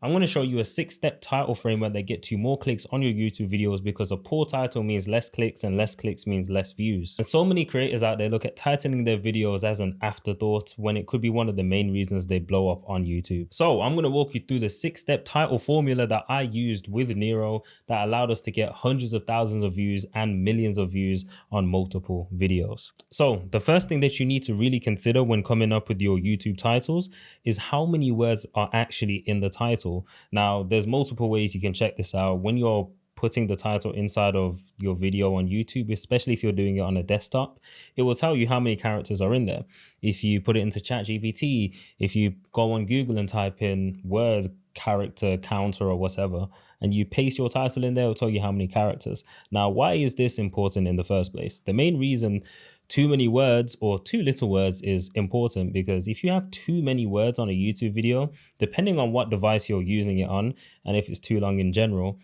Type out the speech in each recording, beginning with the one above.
I'm going to show you a 6-step title framework that get you more clicks on your YouTube videos, because a poor title means less clicks and less clicks means less views. And so many creators out there look at titling their videos as an afterthought when it could be one of the main reasons they blow up on YouTube. So I'm going to walk you through the 6-step title formula that I used with Nero that allowed us to get hundreds of thousands of views and millions of views on multiple videos. So the first thing that you need to really consider when coming up with your YouTube titles is how many words are actually in the title. Now, there's multiple ways you can check this out. When you're putting the title inside of your video on YouTube, especially if you're doing it on a desktop, it will tell you how many characters are in there. If you put it into ChatGPT, if you go on Google and type in word character counter or whatever, and you paste your title in there, it'll tell you how many characters. Now, why is this important in the first place? The main reason too many words or too little words is important, because if you have too many words on a YouTube video, depending on what device you're using it on, and if it's too long in general,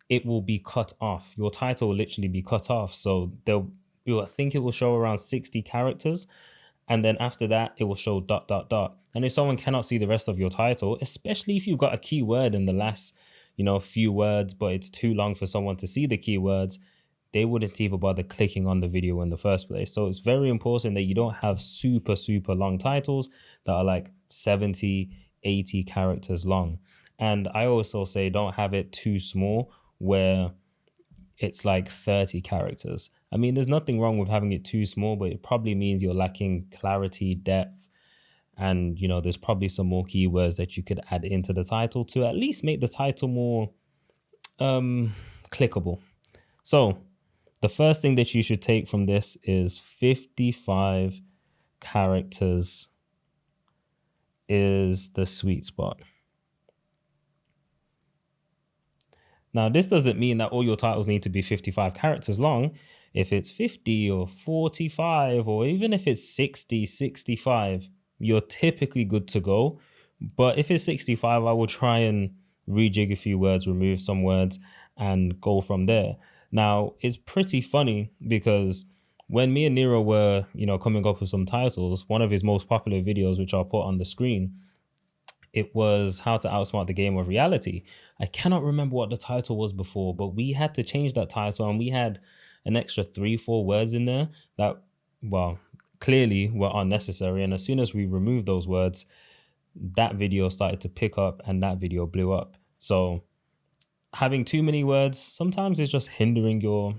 it will be cut off. Your title will literally be cut off. So I think it will show around 60 characters. And then after that, it will show ... And if someone cannot see the rest of your title, especially if you've got a keyword in the last, few words, but it's too long for someone to see the keywords, they wouldn't even bother clicking on the video in the first place. So it's very important that you don't have super long titles that are like 70, 80 characters long. And I also say don't have it too small where it's like 30 characters. I mean, there's nothing wrong with having it too small, but it probably means you're lacking clarity, depth, and there's probably some more keywords that you could add into the title to at least make the title more clickable. So the first thing that you should take from this is 55 characters is the sweet spot. Now, this doesn't mean that all your titles need to be 55 characters long. If it's 50 or 45, or even if it's 60, 65, you're typically good to go. But if it's 65, I will try and rejig a few words, remove some words, and go from there. Now, it's pretty funny because when me and Nero were, coming up with some titles, one of his most popular videos, which I'll put on the screen, it was how to outsmart the game of reality. I cannot remember what the title was before, but we had to change that title, and we had an extra 3-4 words in there that, well, clearly were unnecessary. And as soon as we removed those words, that video started to pick up and that video blew up. So having too many words sometimes is just hindering your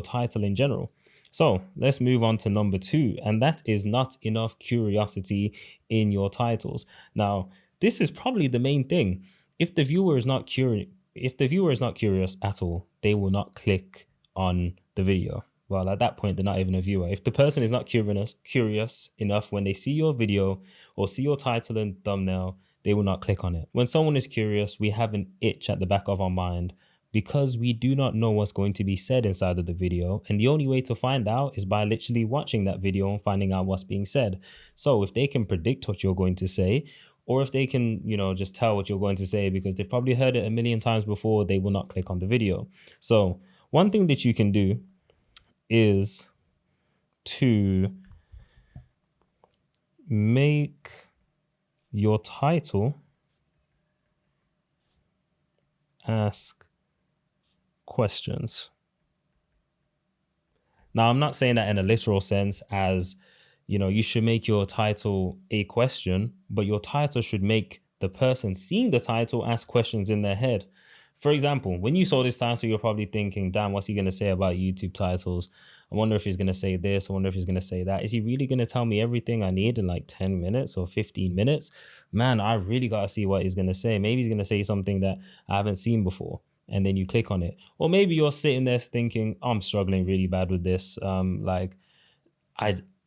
title in general. So let's move on to number 2, and that is not enough curiosity in your titles. Now, this is probably the main thing. If the viewer is not curious at all, they will not click on the video. Well, at that point, they're not even a viewer. If the person is not curious enough when they see your video or see your title and thumbnail, they will not click on it. When someone is curious, we have an itch at the back of our mind because we do not know what's going to be said inside of the video. And the only way to find out is by literally watching that video and finding out what's being said. So if they can predict what you're going to say, or if they can, just tell what you're going to say because they've probably heard it a million times before, they will not click on the video. So one thing that you can do is to make your title ask questions. Now, I'm not saying that in a literal sense as, you should make your title a question, but your title should make the person seeing the title ask questions in their head. For example, when you saw this title, you're probably thinking, damn, what's he going to say about YouTube titles? I wonder if he's going to say this. I wonder if he's going to say that. Is he really going to tell me everything I need in like 10 minutes or 15 minutes? Man, I really got to see what he's going to say. Maybe he's going to say something that I haven't seen before. And then you click on it. Or maybe you're sitting there thinking, I'm struggling really bad with this.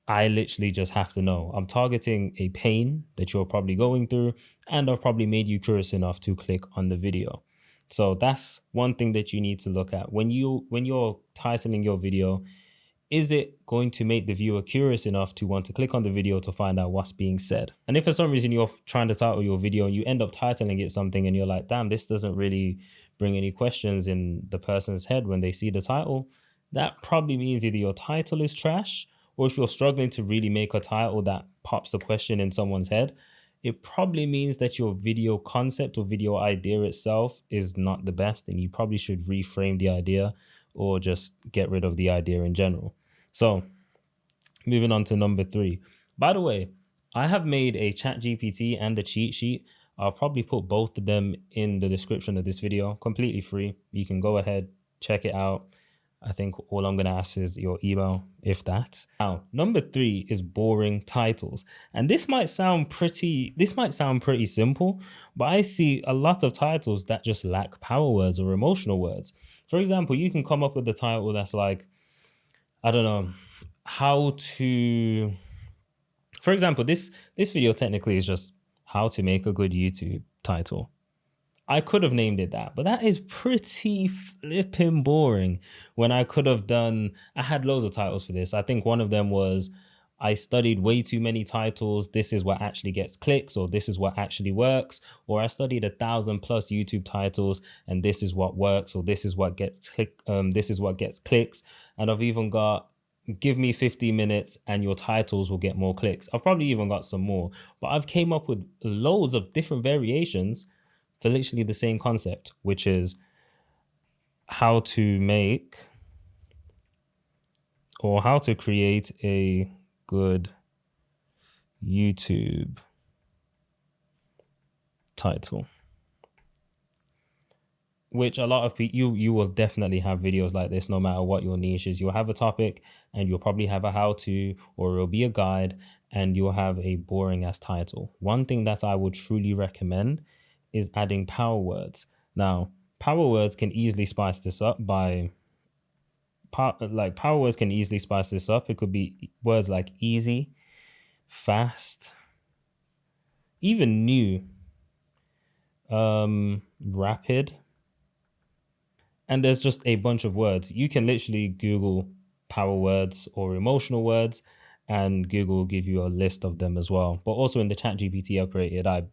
I literally just have to know. I'm targeting a pain that you're probably going through, and I've probably made you curious enough to click on the video. So that's one thing that you need to look at. When you're titling your video, is it going to make the viewer curious enough to want to click on the video to find out what's being said? And if for some reason you're trying to title your video and you end up titling it something and you're like, damn, this doesn't really bring any questions in the person's head when they see the title, that probably means either your title is trash, or if you're struggling to really make a title that pops the question in someone's head, it probably means that your video concept or video idea itself is not the best, and you probably should reframe the idea or just get rid of the idea in general. So moving on to number 3. By the way, I have made a ChatGPT and a cheat sheet. I'll probably put both of them in the description of this video, completely free. You can go ahead, check it out. I think all I'm going to ask is your email, if that. Now, number 3 is boring titles. And this might sound pretty simple, but I see a lot of titles that just lack power words or emotional words. For example, you can come up with a title that's like, I don't know, for example, this video technically is just how to make a good YouTube title. I could have named it that, but that is pretty flipping boring when I had loads of titles for this. I think one of them was, I studied way too many titles. This is what actually gets clicks, or this is what actually works. Or I studied 1,000 plus YouTube titles and this is what works, or this is what gets clicks. And I've even got, give me 50 minutes and your titles will get more clicks. I've probably even got some more, but I've came up with loads of different variations for literally the same concept, which is how to make or how to create a good YouTube title. Which a lot of people, you will definitely have videos like this no matter what your niche is. You'll have a topic and you'll probably have a how-to, or it'll be a guide, and you'll have a boring ass title. One thing that I would truly recommend is adding power words. Now, power words can easily spice this up It could be words like easy, fast, even new, rapid. And there's just a bunch of words. You can literally Google power words or emotional words, and Google will give you a list of them as well. But also in the ChatGPT I created, I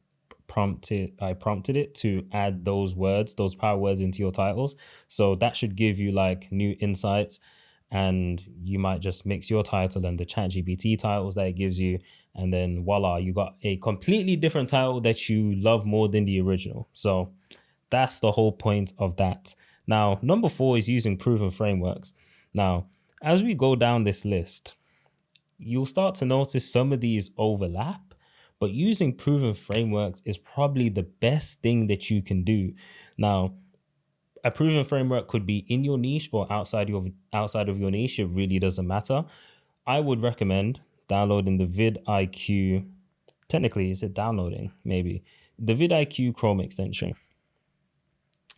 prompted it to add those words, those power words, into your titles. So that should give you like new insights, and you might just mix your title and the ChatGPT titles that it gives you, and then voila, you got a completely different title that you love more than the original. So that's the whole point of that. Now, number 4 is using proven frameworks. Now, as we go down this list, you'll start to notice some of these overlap, but using proven frameworks is probably the best thing that you can do. Now, a proven framework could be in your niche or outside of your niche. It really doesn't matter. I would recommend downloading the vidIQ. Technically, is it downloading? Maybe. The vidIQ Chrome extension.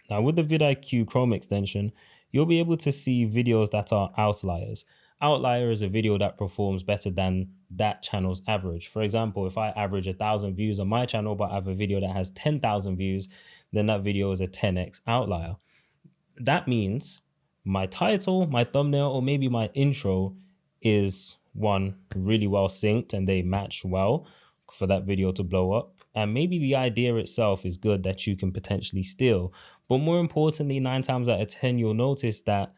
Now, with the vidIQ Chrome extension, you'll be able to see videos that are outliers. Outlier is a video that performs better than that channel's average. For example, if I average 1,000 views on my channel, but I have a video that has 10,000 views, then that video is a 10x outlier. That means my title, my thumbnail, or maybe my intro is really well synced and they match well for that video to blow up. And maybe the idea itself is good that you can potentially steal. But more importantly, 9 times out of 10, you'll notice that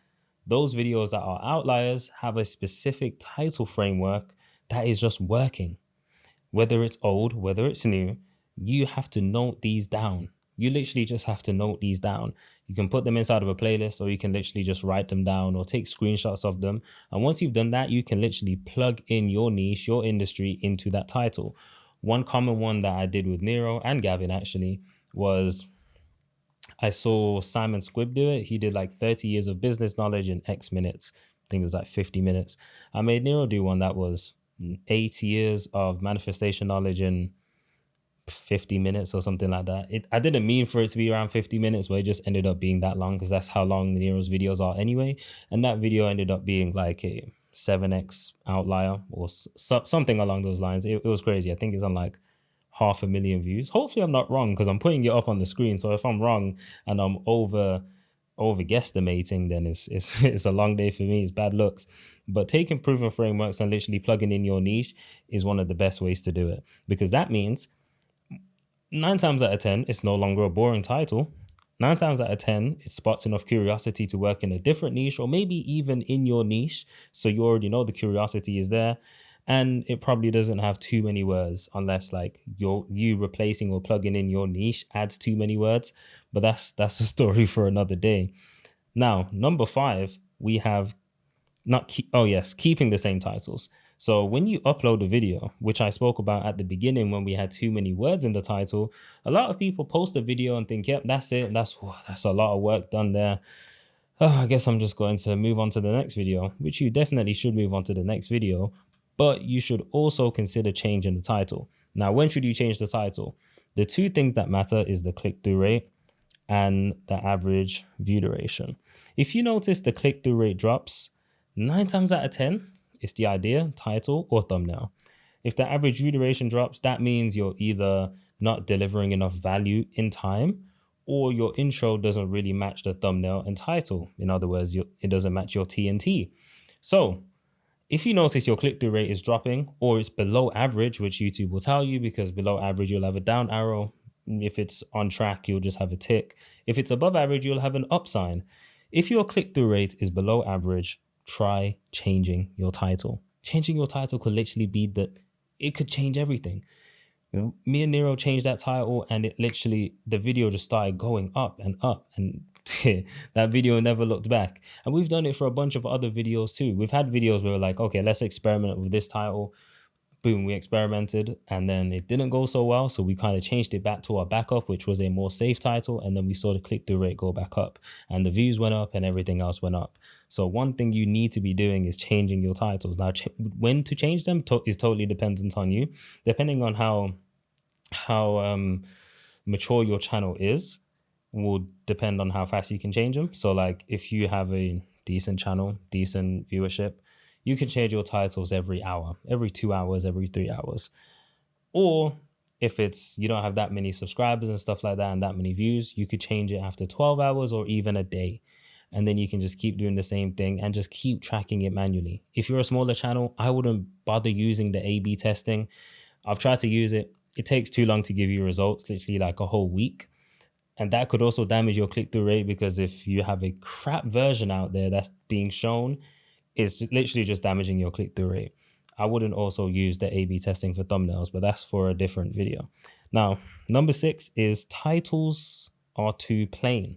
those videos that are outliers have a specific title framework that is just working. Whether it's old, whether it's new, you have to note these down. You literally just have to note these down. You can put them inside of a playlist, or you can literally just write them down or take screenshots of them. And once you've done that, you can literally plug in your niche, your industry into that title. One common one that I did with Nero and Gavin actually was, I saw Simon Squibb do it. He did like 30 years of business knowledge in X minutes. I think it was like 50 minutes. I made Nero do one that was 8 years of manifestation knowledge in 50 minutes or something like that. I didn't mean for it to be around 50 minutes, but it just ended up being that long because that's how long Nero's videos are anyway. And that video ended up being like a 7x outlier or something along those lines. It was crazy. I think it's on like 500,000 views. Hopefully I'm not wrong because I'm putting it up on the screen. So if I'm wrong and I'm over guesstimating, then it's a long day for me. It's bad looks. But taking proven frameworks and literally plugging in your niche is one of the best ways to do it, because that means 9 times out of 10, it's no longer a boring title. 9 times out of 10, it spots enough curiosity to work in a different niche or maybe even in your niche. So you already know the curiosity is there. and it probably doesn't have too many words unless like you replacing or plugging in your niche adds too many words. But that's a story for another day. Now, number 5, we have not keep, oh yes, keeping the same titles. So when you upload a video, which I spoke about at the beginning when we had too many words in the title, a lot of people post a video and think, yep, that's it. That's a lot of work done there. Oh, I guess I'm just going to move on to the next video, which you definitely should move on to the next video, but you should also consider changing the title. Now, when should you change the title? The two things that matter is the click-through rate and the average view duration. If you notice the click-through rate drops, 9 times out of 10, it's the idea, title, or thumbnail. If the average view duration drops, that means you're either not delivering enough value in time, or your intro doesn't really match the thumbnail and title. In other words, it doesn't match your TNT. So if you notice your click-through rate is dropping, or it's below average, which YouTube will tell you, because below average, you'll have a down arrow. If it's on track, you'll just have a tick. If it's above average, you'll have an up sign. If your click-through rate is below average, try changing your title. Changing your title could literally be it could change everything. Me and Nero changed that title, and it literally, the video just started going up and up, and that video never looked back. And we've done it for a bunch of other videos too. We've had videos where we're like, okay, let's experiment with this title. Boom, we experimented, and then it didn't go so well, so we kind of changed it back to our backup, which was a more safe title, and then we saw the click-through rate go back up, and the views went up, and everything else went up. So one thing you need to be doing is changing your titles. Now, when to change them is totally dependent on you, depending on how mature your channel is, will depend on how fast you can change them. So like if you have a decent channel, decent viewership, you can change your titles every hour, every 2 hours, every 3 hours. Or if you don't have that many subscribers and stuff like that and that many views, you could change it after 12 hours or even a day. And then you can just keep doing the same thing and just keep tracking it manually. If you're a smaller channel, I wouldn't bother using the A/B testing. I've tried to use it. It takes too long to give you results, literally like a whole week. And that could also damage your click-through rate, because if you have a crap version out there that's being shown, it's literally just damaging your click-through rate. I wouldn't also use the A/B testing for thumbnails, but that's for a different video. Now, number 6 is titles are too plain.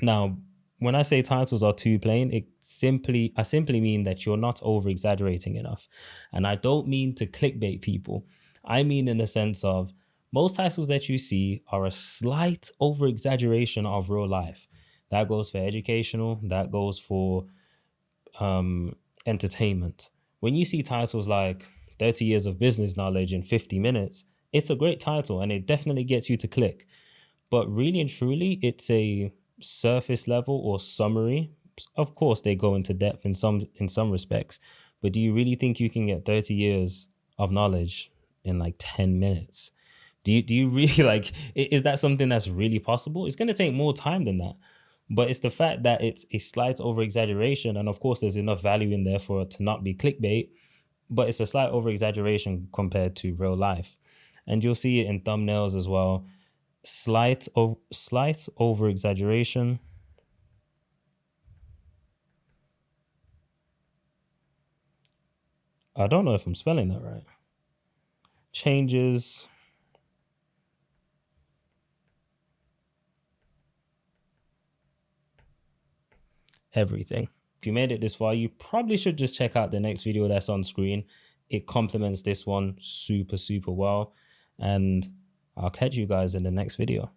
Now, when I say titles are too plain, I simply mean that you're not over-exaggerating enough. And I don't mean to clickbait people. I mean in the sense of most titles that you see are a slight over-exaggeration of real life. That goes for educational, that goes for entertainment. When you see titles like 30 years of business knowledge in 50 minutes, it's a great title and it definitely gets you to click. But really and truly, it's a surface level or summary. Of course, they go into depth in some respects, but do you really think you can get 30 years of knowledge in like 10 minutes? Do you really like, is that something that's really possible? It's going to take more time than that. But it's the fact that it's a slight over exaggeration. And of course, there's enough value in there for it to not be clickbait, but it's a slight over exaggeration compared to real life. And you'll see it in thumbnails as well. Slight over exaggeration. I don't know if I'm spelling that right. Changes everything. If you made it this far, you probably should just check out the next video that's on screen. It complements this one super, super well. And I'll catch you guys in the next video.